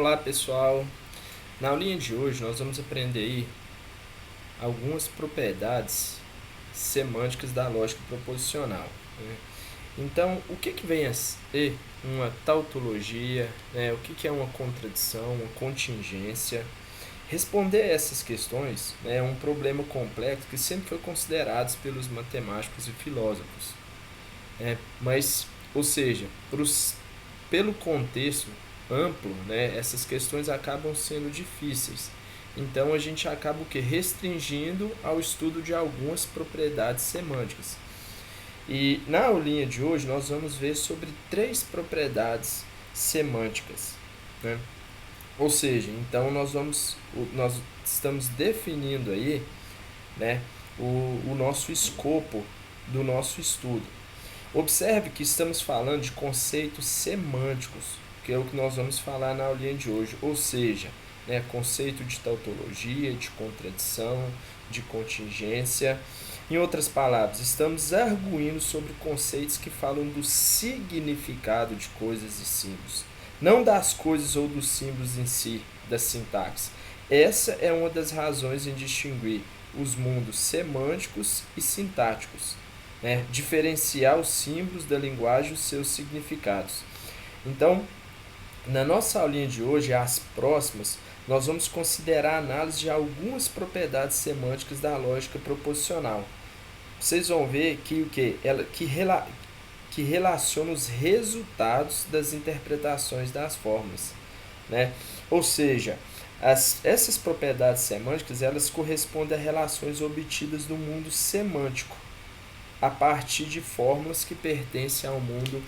Olá pessoal, na aulinha de hoje nós vamos aprender aí algumas propriedades semânticas da lógica proposicional, né? Então, o que vem a ser uma tautologia, né? O que é uma contradição, uma contingência? Responder essas questões, né, é um problema complexo que sempre foi considerado pelos matemáticos e filósofos, né? Mas, ou seja, pelo contexto amplo, né, essas questões acabam sendo difíceis. Então a gente acaba restringindo ao estudo de algumas propriedades semânticas. E na aulinha de hoje nós vamos ver sobre 3 propriedades semânticas, né? Ou seja, então nós estamos definindo aí, né, o nosso escopo do nosso estudo. Observe que estamos falando de conceitos semânticos, que é o que nós vamos falar na aulinha de hoje, ou seja, né, conceito de tautologia, de contradição, de contingência. Em outras palavras, estamos arguindo sobre conceitos que falam do significado de coisas e símbolos, não das coisas ou dos símbolos em si, da sintaxe. Essa é uma das razões em distinguir os mundos semânticos e sintáticos, né? Diferenciar os símbolos da linguagem e os seus significados. Então, na nossa aulinha de hoje, as próximas, nós vamos considerar a análise de algumas propriedades semânticas da lógica proposicional. Vocês vão ver que relaciona os resultados das interpretações das fórmulas, né? Ou seja, essas propriedades semânticas elas correspondem a relações obtidas no mundo semântico, a partir de fórmulas que pertencem ao mundo,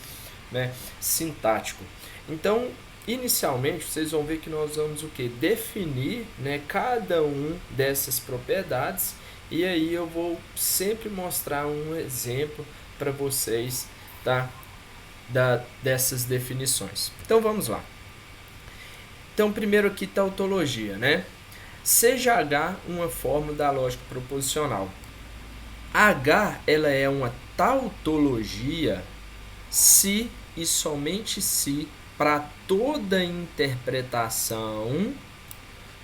né, sintático. Então, inicialmente, vocês vão ver que nós vamos definir, né, cada um dessas propriedades, e aí eu vou sempre mostrar um exemplo para vocês, tá, dessas definições. Então, vamos lá. Então, primeiro aqui, tautologia, né? Seja H uma fórmula da lógica proposicional. H ela é uma tautologia se e somente se para toda interpretação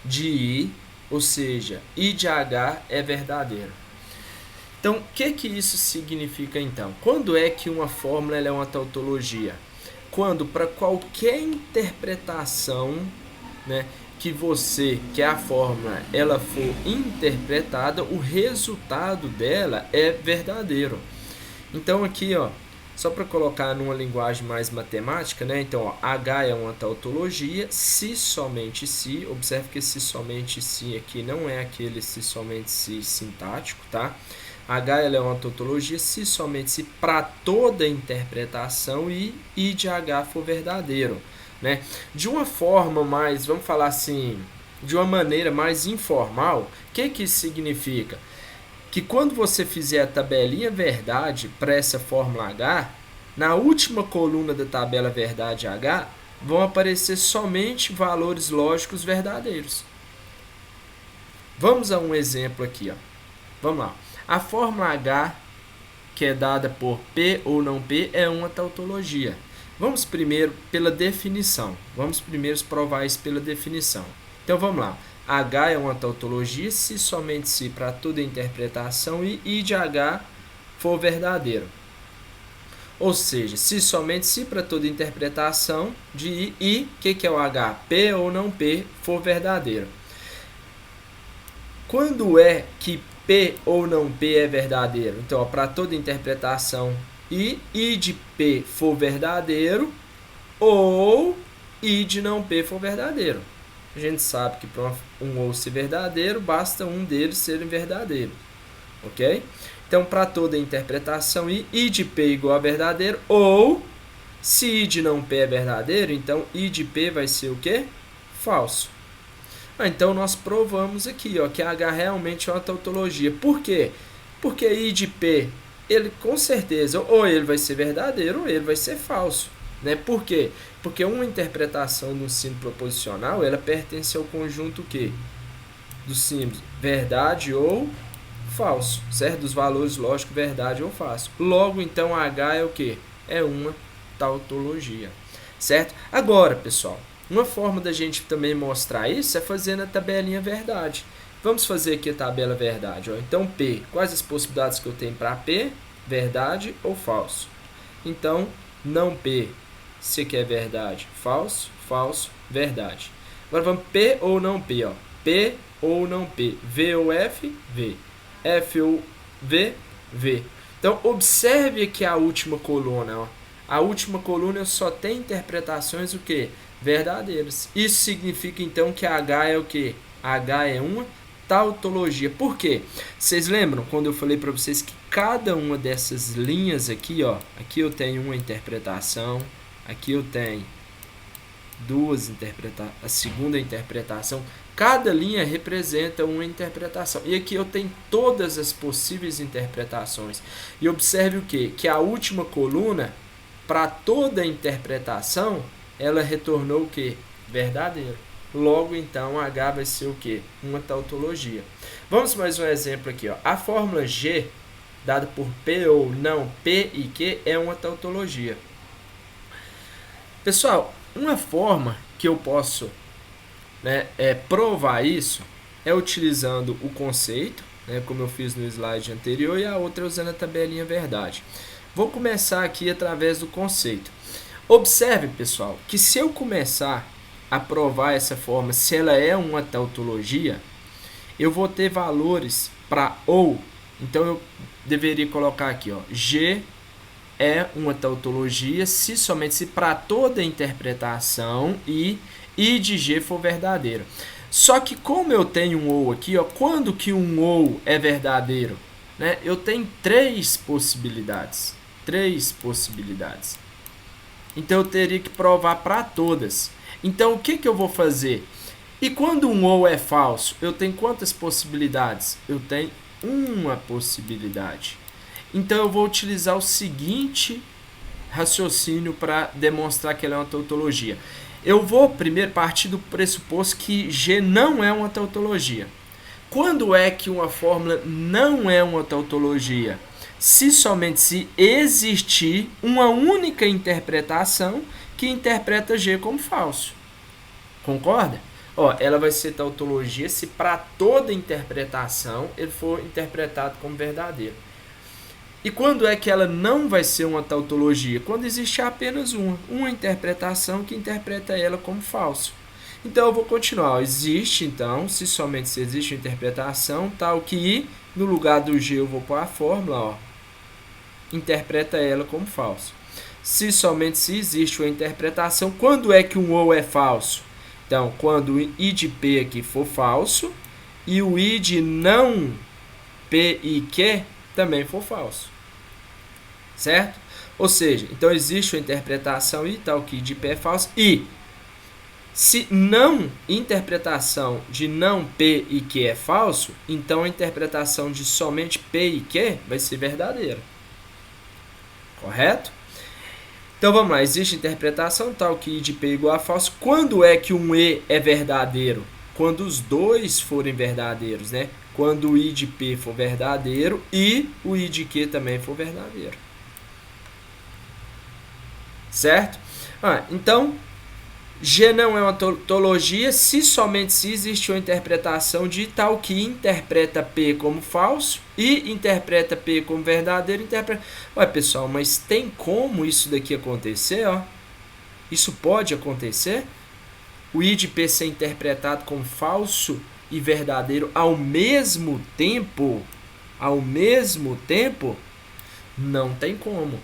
de I, ou seja, I de H é verdadeiro. Então, o que isso significa então? Quando é que uma fórmula ela é uma tautologia? Quando para qualquer interpretação, né, que a fórmula ela for interpretada, o resultado dela é verdadeiro. Então aqui, ó, só para colocar numa linguagem mais matemática, né? Então, ó, H é uma tautologia, se somente se. Observe que esse somente se aqui não é aquele se somente se sintático, tá? H ela é uma tautologia se somente se para toda interpretação e I de H for verdadeiro, né? De uma forma mais, vamos falar assim, de uma maneira mais informal, o que isso significa? Que quando você fizer a tabelinha verdade para essa fórmula H, na última coluna da tabela verdade H, vão aparecer somente valores lógicos verdadeiros. Vamos a um exemplo aqui, ó. Vamos lá. A fórmula H, que é dada por P ou não P, é uma tautologia. Vamos primeiro pela definição. Vamos primeiro provar isso pela definição. Então vamos lá. H é uma tautologia se somente se para toda interpretação e I de H for verdadeiro. Ou seja, se somente se para toda interpretação de I e que é o H? P ou não P for verdadeiro. Quando é que P ou não P é verdadeiro? Então, para toda interpretação I de P for verdadeiro ou I de não P for verdadeiro. A gente sabe que para um ou ser verdadeiro, basta um deles ser verdadeiro. Ok? Então, para toda interpretação I de P igual a verdadeiro, ou se I de não P é verdadeiro, então I de P vai ser o quê? Falso. Então, nós provamos aqui, ó, que H realmente é uma tautologia. Por quê? Porque I de P, ele com certeza, ou ele vai ser verdadeiro, ou ele vai ser falso. Né? Por quê? Porque uma interpretação do símbolo proposicional, ela pertence ao conjunto quê? Dos símbolos verdade ou falso, certo? Dos valores lógicos verdade ou falso. Logo, então, H é o quê? É uma tautologia, certo? Agora, pessoal, Uma forma da gente também mostrar isso é fazendo a tabelinha verdade. Vamos fazer aqui a tabela verdade. Ó. Então, P, quais as possibilidades que eu tenho para P? Verdade ou falso? Então, não P, se quer verdade, falso, falso, verdade. Agora vamos P ou não P. Ó. P ou não P. V ou F? V. F ou V? V. Então, observe aqui a última coluna. Ó. A última coluna só tem interpretações o quê? Verdadeiras. Isso significa, então, que H é o quê? H é uma tautologia. Por quê? Vocês lembram quando eu falei para vocês que cada uma dessas linhas aqui, ó, aqui eu tenho uma interpretação, aqui eu tenho duas interpretações, a segunda interpretação, cada linha representa uma interpretação. E aqui eu tenho todas as possíveis interpretações. E observe o quê? Que a última coluna, para toda interpretação, ela retornou o quê? Verdadeiro. Logo, então, H vai ser o quê? Uma tautologia. Vamos mais um exemplo aqui. Ó. A fórmula G, dada por P ou não P e Q, é uma tautologia. Pessoal, uma forma que eu posso provar isso é utilizando o conceito, como eu fiz no slide anterior, e a outra usando a tabelinha verdade. Vou começar aqui através do conceito. Observe, pessoal, que se eu começar a provar essa forma, se ela é uma tautologia, eu vou ter valores para ou. Então, eu deveria colocar aqui, ó, G é uma tautologia somente se para toda interpretação I de G for verdadeiro. Só que como eu tenho um ou aqui, ó, quando que um ou é verdadeiro? Eu tenho três possibilidades. Então eu teria que provar para todas. Então o que eu vou fazer? E quando um ou é falso, eu tenho quantas possibilidades? Eu tenho uma possibilidade. Então eu vou utilizar o seguinte raciocínio para demonstrar que ela é uma tautologia. Eu vou primeiro partir do pressuposto que G não é uma tautologia. Quando é que uma fórmula não é uma tautologia? Somente se existir uma única interpretação que interpreta G como falso. Concorda? Ó, ela vai ser tautologia se para toda interpretação ele for interpretado como verdadeiro. E quando é que ela não vai ser uma tautologia? Quando existe apenas uma interpretação que interpreta ela como falso. Então eu vou continuar. Existe, então, somente se existe uma interpretação, tal que no lugar do G eu vou pôr a fórmula, ó, interpreta ela como falso. Somente se existe uma interpretação, quando é que um ou é falso? Então, quando o I de P aqui for falso e o I de não P e Q também for falso. Certo? Ou seja, então existe uma interpretação I tal que I de P é falso e se não interpretação de não P e Q é falso, então a interpretação de somente P e Q vai ser verdadeira. Correto? Então vamos lá, existe interpretação tal que I de P é igual a falso. Quando é que um E é verdadeiro? Quando os dois forem verdadeiros, né? Quando o I de P for verdadeiro e o I de Q também for verdadeiro. Certo? Então, G não é uma tautologia somente se existe uma interpretação de tal que interpreta P como falso e interpreta P como verdadeiro. Ué, pessoal, mas tem como isso daqui acontecer? Ó? Isso pode acontecer? O I de P ser interpretado como falso e verdadeiro ao mesmo tempo? Ao mesmo tempo? Não tem como.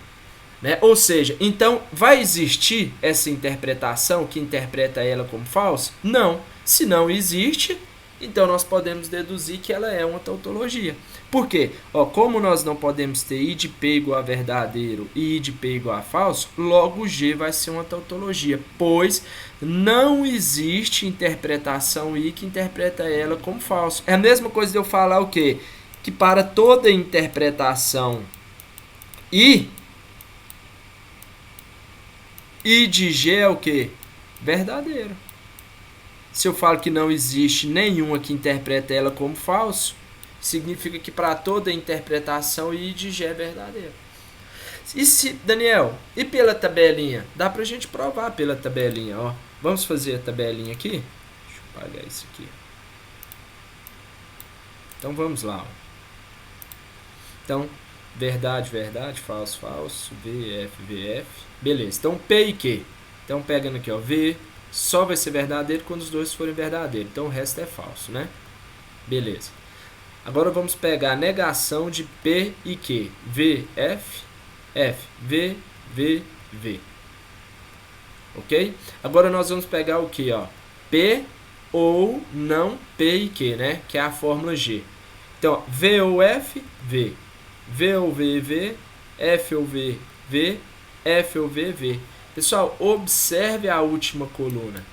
Ou seja, então vai existir essa interpretação que interpreta ela como falso? Não. Se não existe, então nós podemos deduzir que ela é uma tautologia. Por quê? Como nós não podemos ter I de P igual a verdadeiro e I de P igual a falso, logo G vai ser uma tautologia, pois não existe interpretação I que interpreta ela como falso. É a mesma coisa de eu falar o quê? Que para toda interpretação I de G é o quê? Verdadeiro. Se eu falo que não existe nenhuma que interpreta ela como falso, significa que para toda interpretação I de G é verdadeiro. E se, Daniel, e pela tabelinha? Dá pra gente provar pela tabelinha, ó. Vamos fazer a tabelinha aqui? Deixa eu apagar isso aqui. Então vamos lá. Ó. Então, verdade, verdade, falso, falso, VF, VF. Beleza, então P e Q. Então pegando aqui, ó, V só vai ser verdadeiro quando os dois forem verdadeiros. Então o resto é falso, né? Beleza. Agora vamos pegar a negação de P e Q. V, F, F, V, V, V. Ok? Agora nós vamos pegar o que, ó? P ou não P e Q, né? Que é a fórmula G. Então, V ou F, V. V ou V, V. F ou V, V. F ou V, V. Pessoal, observe a última coluna.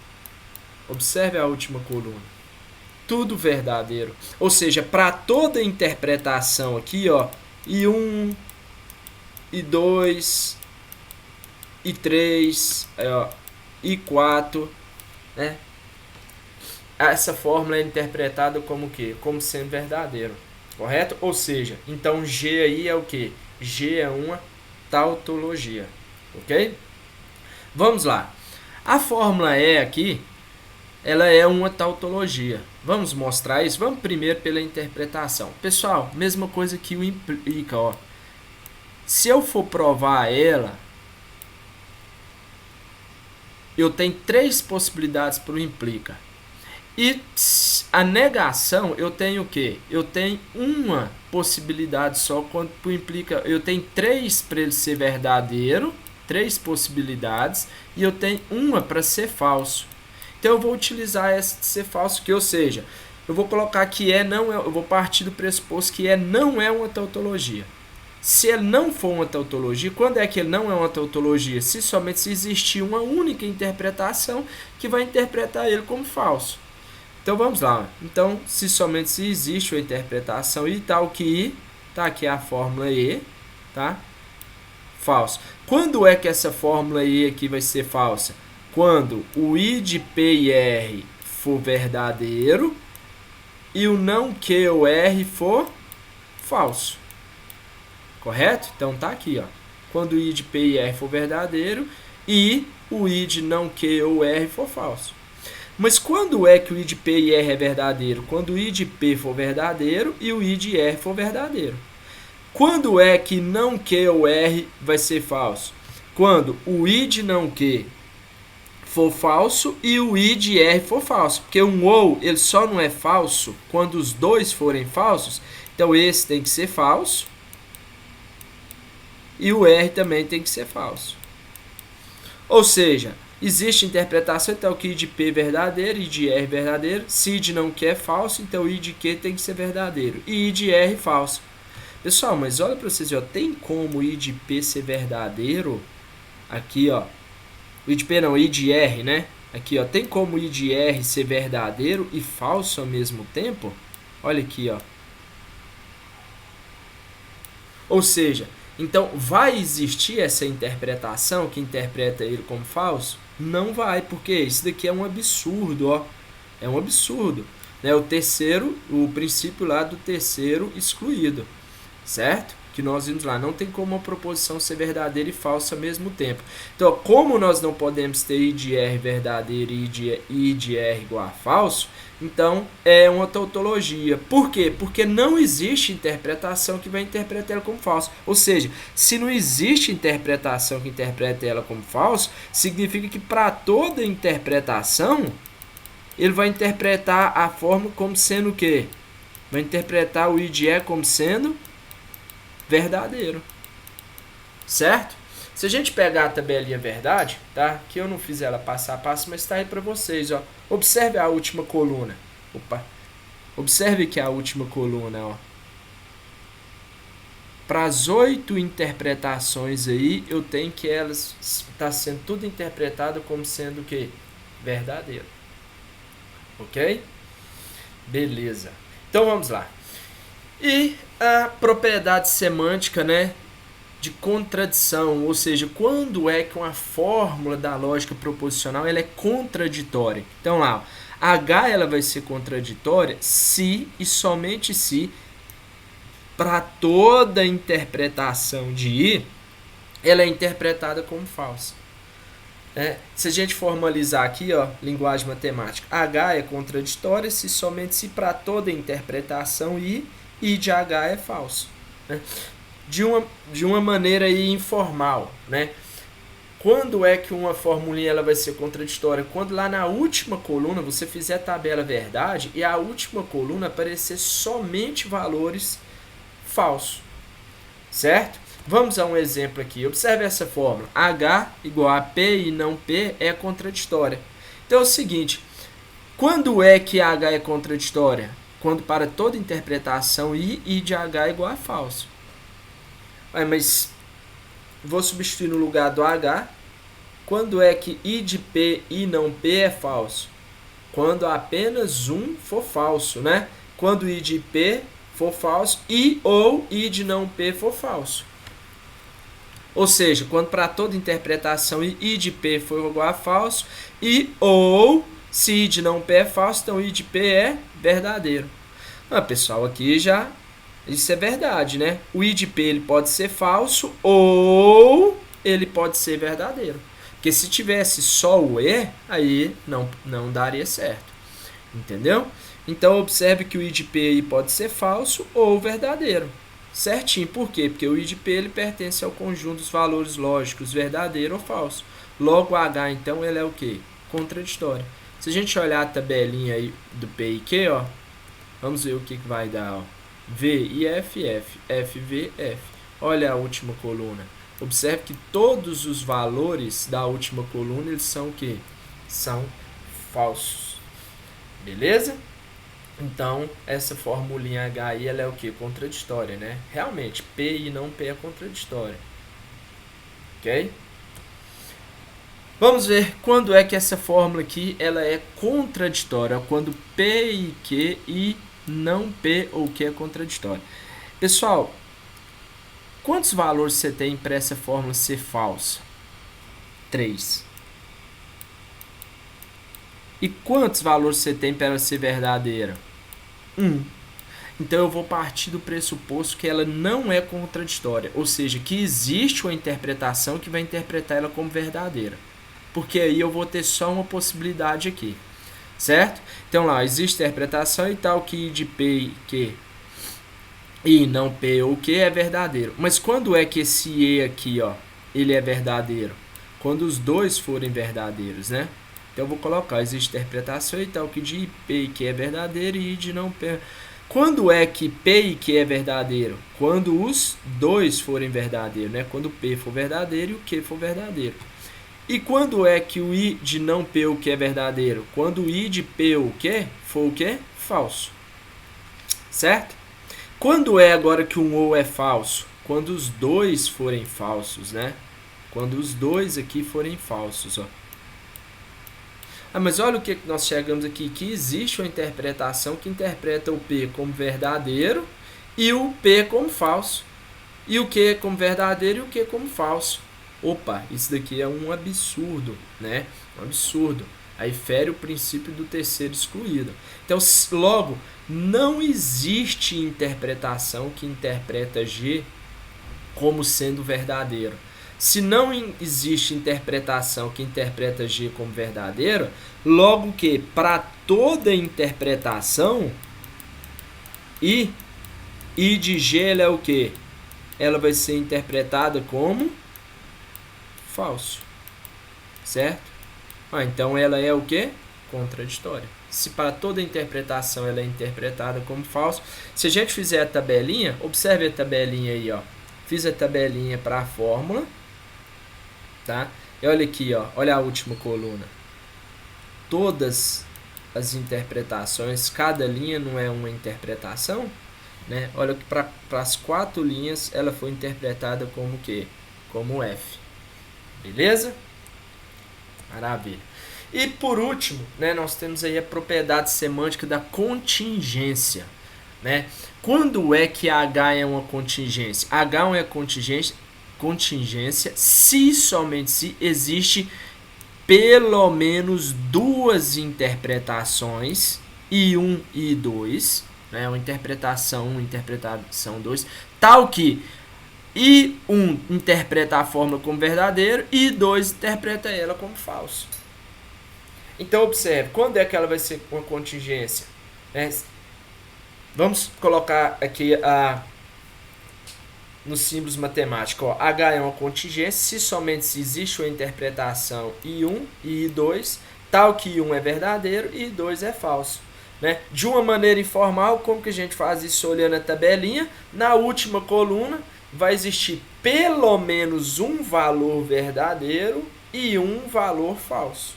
Observe a última coluna. Tudo verdadeiro. Ou seja, para toda interpretação aqui, ó, I1, I2, I3, ó, I4, né? Essa fórmula é interpretada como o quê? Como sendo verdadeiro, correto? Ou seja, então G aí é o quê? G é uma tautologia, ok? Vamos lá. A fórmula E aqui, ela é uma tautologia. Vamos mostrar isso? Vamos primeiro pela interpretação. Pessoal, mesma coisa que o implica, ó. Se eu for provar ela, eu tenho 3 possibilidades para o implica. E a negação, eu tenho o quê? Eu tenho uma possibilidade só quando implica. Eu tenho 3 para ele ser verdadeiro, 3 possibilidades, e eu tenho uma para ser falso. Então eu vou utilizar essa de ser falso, que ou seja, eu vou colocar que não é, eu vou partir do pressuposto que não é uma tautologia. Se ele não for uma tautologia, quando é que ele não é uma tautologia? Se somente se existir uma única interpretação que vai interpretar ele como falso. Então vamos lá. Então, se somente se existe uma interpretação e tal que I, tá aqui a fórmula E, tá? Falso. Quando é que essa fórmula E aqui vai ser falsa? Quando o I de P e R for verdadeiro e o não Q ou R for falso. Correto? Então tá aqui, ó. Quando o I de P e R for verdadeiro e o I de não Q ou R for falso. Mas quando é que o I de P e R é verdadeiro? Quando o I de P for verdadeiro e o I de R for verdadeiro. Quando é que não Q ou R vai ser falso? Quando o I de não Q for falso e o I de R for falso. Porque um ou ele só não é falso quando os dois forem falsos. Então esse tem que ser falso. E o R também tem que ser falso. Ou seja, existe interpretação, então que I de P é verdadeiro, I de R é verdadeiro. Se I de não Q é falso, então I de Q tem que ser verdadeiro. E I de R falso. Pessoal, mas olha para vocês, ó, tem como I de P ser verdadeiro? Aqui, ó. I de P não, I de R, né? Aqui, ó, tem como I de R ser verdadeiro e falso ao mesmo tempo? Olha aqui, ó. Ou seja, então vai existir essa interpretação que interpreta ele como falso? Não vai, porque isso daqui é um absurdo, ó. É um absurdo, né? O princípio lá do terceiro excluído, certo? Que nós vimos lá, não tem como uma proposição ser verdadeira e falsa ao mesmo tempo. Então, como nós não podemos ter I de R verdadeiro e I de R igual a falso, então é uma tautologia. Por quê? Porque não existe interpretação que vai interpretar ela como falso. Ou seja, se não existe interpretação que interprete ela como falso, significa que para toda interpretação, ele vai interpretar a forma como sendo o quê? Vai interpretar o I de R como sendo verdadeiro, certo? Se a gente pegar a tabelinha verdade, tá? Que eu não fiz ela passo a passo, mas está aí para vocês, ó. Observe a última coluna. Opa. Observe que a última coluna, ó. Para as 8 interpretações aí, eu tenho que elas está sendo tudo interpretado como sendo o quê? Verdadeiro. OK? Beleza. Então vamos lá. E a propriedade semântica, né, de contradição, ou seja, quando é que uma fórmula da lógica proposicional ela é contraditória. Então lá, H ela vai ser contraditória se e somente se para toda interpretação de I ela é interpretada como falsa. Se a gente formalizar aqui, ó, linguagem matemática, H é contraditória se somente se para toda interpretação I de H é falso. Né? De uma maneira aí informal, né? Quando é que uma formulinha ela vai ser contraditória? Quando lá na última coluna você fizer a tabela verdade e a última coluna aparecer somente valores falsos, certo? Vamos a um exemplo aqui. Observe essa fórmula. H igual a P e não P é contraditória. Então é o seguinte, quando é que H é contraditória? Quando para toda interpretação I de H é igual a falso. Mas vou substituir no lugar do H. Quando é que I de P e não P é falso? Quando apenas um for falso, né? Quando I de P for falso ou I de não P for falso. Ou seja, quando para toda interpretação I de P for igual a falso ou se I de não P é falso, então I de P é verdadeiro. Pessoal, aqui já isso é verdade, né? O I de P ele pode ser falso ou ele pode ser verdadeiro. Porque se tivesse só o E, aí não daria certo. Entendeu? Então, observe que o I de P aí pode ser falso ou verdadeiro. Certinho. Por quê? Porque o I de P ele pertence ao conjunto dos valores lógicos verdadeiro ou falso. Logo, H, então, ele é o quê? Contraditório. Se a gente olhar a tabelinha aí do P e Q, ó, vamos ver o que vai dar. Ó. V e F, F, F, V, F. Olha a última coluna. Observe que todos os valores da última coluna eles são o quê? São falsos. Beleza? Então, essa formulinha H aí, ela é o que? Contraditória, né? Realmente, P e não P é contraditória. Ok? Vamos ver quando é que essa fórmula aqui, ela é contraditória. Quando P e Q e não P ou Q é contraditória. Pessoal, quantos valores você tem para essa fórmula ser falsa? 3. E quantos valores você tem para ela ser verdadeira? 1. Então eu vou partir do pressuposto que ela não é contraditória, ou seja, que existe uma interpretação que vai interpretar ela como verdadeira. Porque aí eu vou ter só uma possibilidade aqui, certo? Então lá, existe interpretação e tal que I de P e Q e não P ou Q é verdadeiro. Mas quando é que esse E aqui, ó, ele é verdadeiro? Quando os dois forem verdadeiros, né? Então eu vou colocar, existe interpretação e tal que de P e Q é verdadeiro e I de não P. Quando é que P e Q é verdadeiro? Quando os dois forem verdadeiros, né? Quando P for verdadeiro e o Q for verdadeiro. E quando é que o I de não P ou Q é verdadeiro? Quando o I de P ou Q for o quê? Falso. Certo? Quando é agora que um ou é falso? Quando os dois forem falsos, né? Quando os dois aqui forem falsos, ó. Mas olha o que nós chegamos aqui, que existe uma interpretação que interpreta o P como verdadeiro e o P como falso. E o Q como verdadeiro e o Q como falso. Opa, isso daqui é um absurdo, né? Um absurdo. Aí fere o princípio do terceiro excluído. Então, logo, não existe interpretação que interpreta G como sendo verdadeiro. Se não existe interpretação que interpreta G como verdadeiro, logo que para toda interpretação, I de G ela é o quê? Ela vai ser interpretada como falso, certo? Então ela é o quê? Contraditória. Se para toda interpretação ela é interpretada como falso, se a gente fizer a tabelinha, observe a tabelinha aí, ó. Fiz a tabelinha para a fórmula, tá? E olha aqui, ó, olha a última coluna. Todas as interpretações, cada linha não é uma interpretação, né? Olha que para as 4 linhas ela foi interpretada como o quê? Como F. Beleza? Maravilha. E por último, né, nós temos aí a propriedade semântica da contingência, né? Quando é que H é uma contingência? H é uma contingência se somente se existe pelo menos 2 interpretações, I1 e I2, né? Uma interpretação 1, interpretação 2, tal que I1 interpreta a fórmula como verdadeiro e I2 interpreta ela como falso. Então, observe, quando é que ela vai ser uma contingência? Vamos colocar aqui nos símbolos matemáticos. Ó, H é uma contingência se somente se existe uma interpretação I1 e I2, tal que I1 é verdadeiro e I2 é falso. Né? De uma maneira informal, como que a gente faz isso olhando a tabelinha? Na última coluna vai existir pelo menos um valor verdadeiro e um valor falso.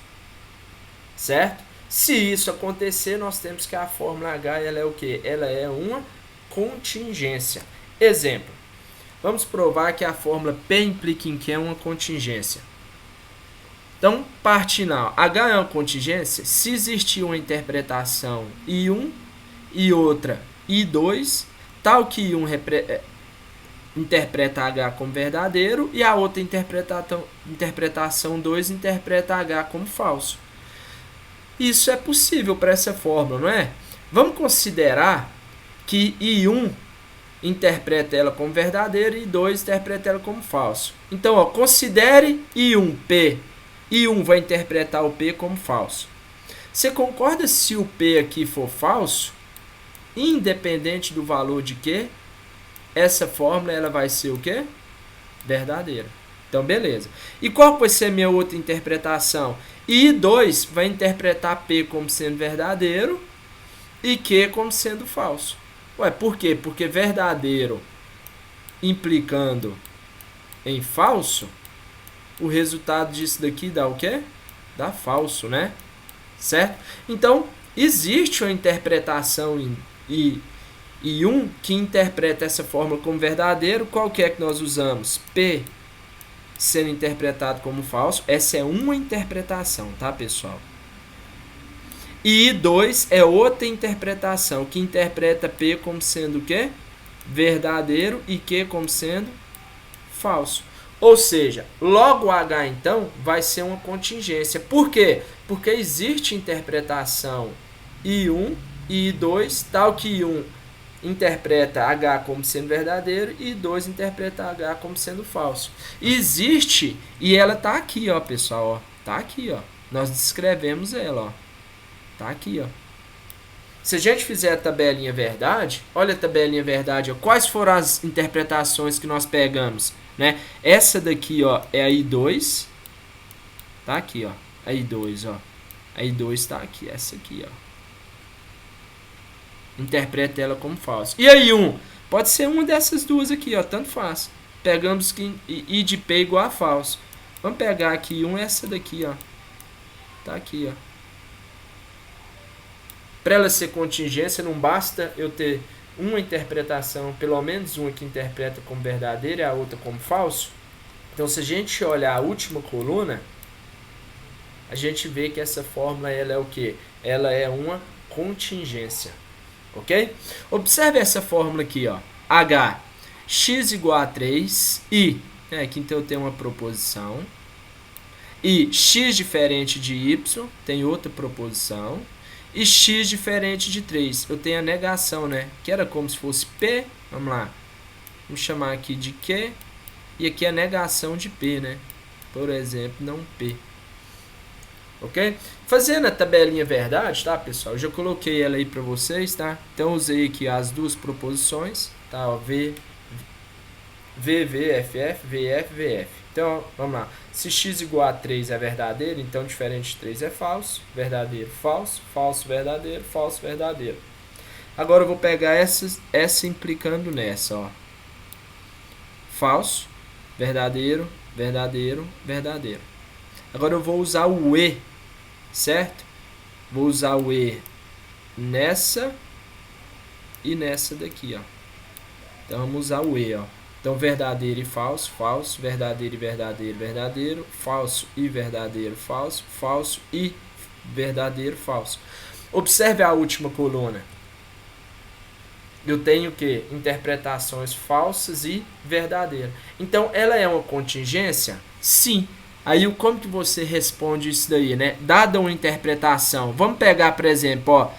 Certo? Se isso acontecer, nós temos que a fórmula H ela é o quê? Ela é uma contingência. Exemplo. Vamos provar que a fórmula P implica em Q é uma contingência. Então, parte final. H é uma contingência se existir uma interpretação I1 e outra I2, tal que I1 interpreta H como verdadeiro e a outra interpretação 2 interpreta H como falso. Isso é possível para essa fórmula, não é? Vamos considerar que I1 interpreta ela como verdadeira e I2 interpreta ela como falso. Então, ó, considere I1 P. I1 vai interpretar o P como falso. Você concorda se o P aqui for falso? Independente do valor de Q, essa fórmula ela vai ser o quê? Verdadeira. Então, beleza. E qual vai ser a minha outra interpretação? I2 vai interpretar P como sendo verdadeiro e Q como sendo falso. Ué, por quê? Porque verdadeiro implicando em falso, o resultado disso daqui dá o quê? Dá falso, né? Certo? Então, existe uma interpretação em I1 que interpreta essa fórmula como verdadeiro. Qual que é que nós usamos? P sendo interpretado como falso. Essa é uma interpretação, tá, pessoal? E I2 é outra interpretação que interpreta P como sendo o quê? Verdadeiro e Q como sendo falso. Ou seja, logo H, então, vai ser uma contingência. Por quê? Porque existe interpretação I1 e I2, tal que I1 interpreta H como sendo verdadeiro e I2 interpreta H como sendo falso. Existe, e ela está aqui, ó, pessoal. Está aqui, ó. Nós descrevemos ela, ó. Está aqui, ó. Se a gente fizer a tabelinha verdade, olha a tabelinha verdade, ó. Quais foram as interpretações que nós pegamos? Né? Essa daqui, ó, é a I2. Tá aqui, ó. A I2, ó. A I2 está aqui, essa aqui, ó. Interpreta ela como falso. E a I1? Pode ser uma dessas duas aqui, ó. Tanto faz. Pegamos que I de P igual a falso. Vamos pegar aqui I1, essa daqui, ó. Tá aqui, ó. Para ela ser contingência, não basta eu ter uma interpretação, pelo menos uma que interpreta como verdadeira e a outra como falso. Então, se a gente olhar a última coluna, a gente vê que essa fórmula ela é o quê? Ela é uma contingência. Ok? Observe essa fórmula aqui, ó. H, x igual a 3 e... aqui então eu tenho uma proposição. E x diferente de y, tem outra proposição. E x diferente de 3. Eu tenho a negação, né? Que era como se fosse P. Vamos lá. Vamos chamar aqui de Q. E aqui a negação de P, né? Por exemplo, não P. Ok? Fazendo a tabelinha verdade, tá, pessoal? Eu já coloquei ela aí para vocês, tá? Então, usei aqui as duas proposições, tá? Ó, V, FF, VF, VF. Então, vamos lá. Se x igual a 3 é verdadeiro, então diferente de 3 é falso. Verdadeiro, falso. Falso, verdadeiro. Falso, verdadeiro. Agora eu vou pegar essa implicando nessa, ó. Falso, verdadeiro, verdadeiro, verdadeiro. Agora eu vou usar o E, certo? Vou usar o E nessa e nessa daqui, ó. Então vamos usar o E, ó. Então, verdadeiro e falso, falso, verdadeiro e verdadeiro, verdadeiro, falso e verdadeiro, falso, falso e verdadeiro, falso. Observe a última coluna. Eu tenho o quê? Interpretações falsas e verdadeiras. Então, ela é uma contingência? Sim. Aí, como que você responde isso daí, né? Dada uma interpretação. Vamos pegar, por exemplo, ó,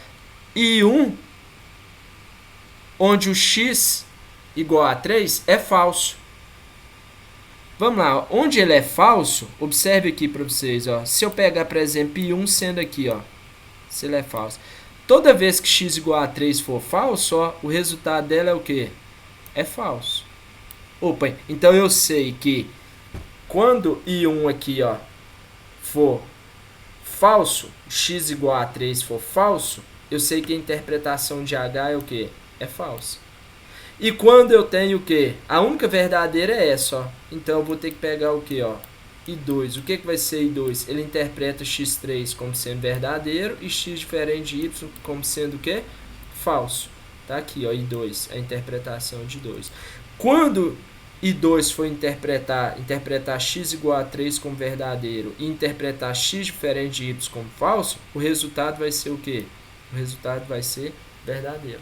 I1, onde o x igual a 3 é falso. Vamos lá, onde ele é falso, observe aqui para vocês, ó. Se eu pegar, por exemplo, I1 sendo aqui, ó, se ele é falso. Toda vez que x igual a 3 for falso, ó, o resultado dela é o quê? É falso. Opa, então eu sei que quando I1 aqui, ó, for falso, x igual a 3 for falso, eu sei que a interpretação de H é o quê? É falsa. E quando eu tenho o quê? A única verdadeira é essa, ó. Então eu vou ter que pegar o quê, ó? I2. O que vai ser I2? Ele interpreta x3 como sendo verdadeiro e x diferente de y como sendo o quê? Falso. Tá aqui, ó, I2, a interpretação de 2. Quando I2 for interpretar x igual a 3 como verdadeiro e interpretar x diferente de y como falso, o resultado vai ser o quê? O resultado vai ser verdadeiro.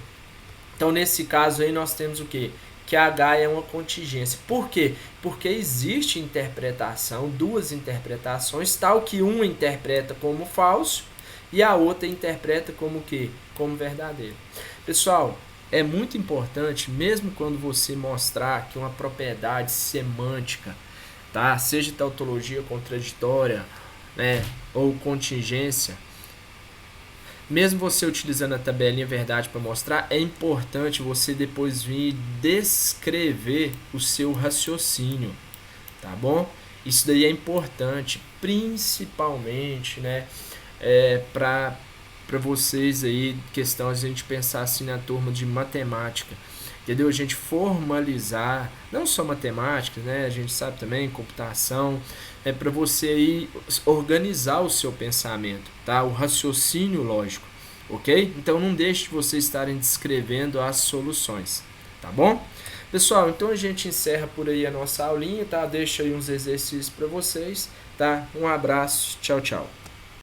Então, nesse caso aí, nós temos o quê? Que H é uma contingência. Por quê? Porque existe interpretação, duas interpretações, tal que uma interpreta como falso e a outra interpreta como o quê? Como verdadeiro. Pessoal, é muito importante, mesmo quando você mostrar que uma propriedade semântica, tá? Seja tautologia contraditória, né, ou contingência, mesmo você utilizando a tabelinha verdade para mostrar, é importante você depois vir descrever o seu raciocínio, tá bom? Isso daí é importante, principalmente, né, para vocês aí, questão a gente pensar assim na turma de matemática, entendeu? A gente formalizar, não só matemática, né? A gente sabe também computação, é para você aí organizar o seu pensamento, tá? O raciocínio lógico, ok? Então não deixe de vocês estarem descrevendo as soluções, tá bom? Pessoal, então a gente encerra por aí a nossa aulinha, tá? Deixa aí uns exercícios para vocês, tá? Um abraço, tchau, tchau.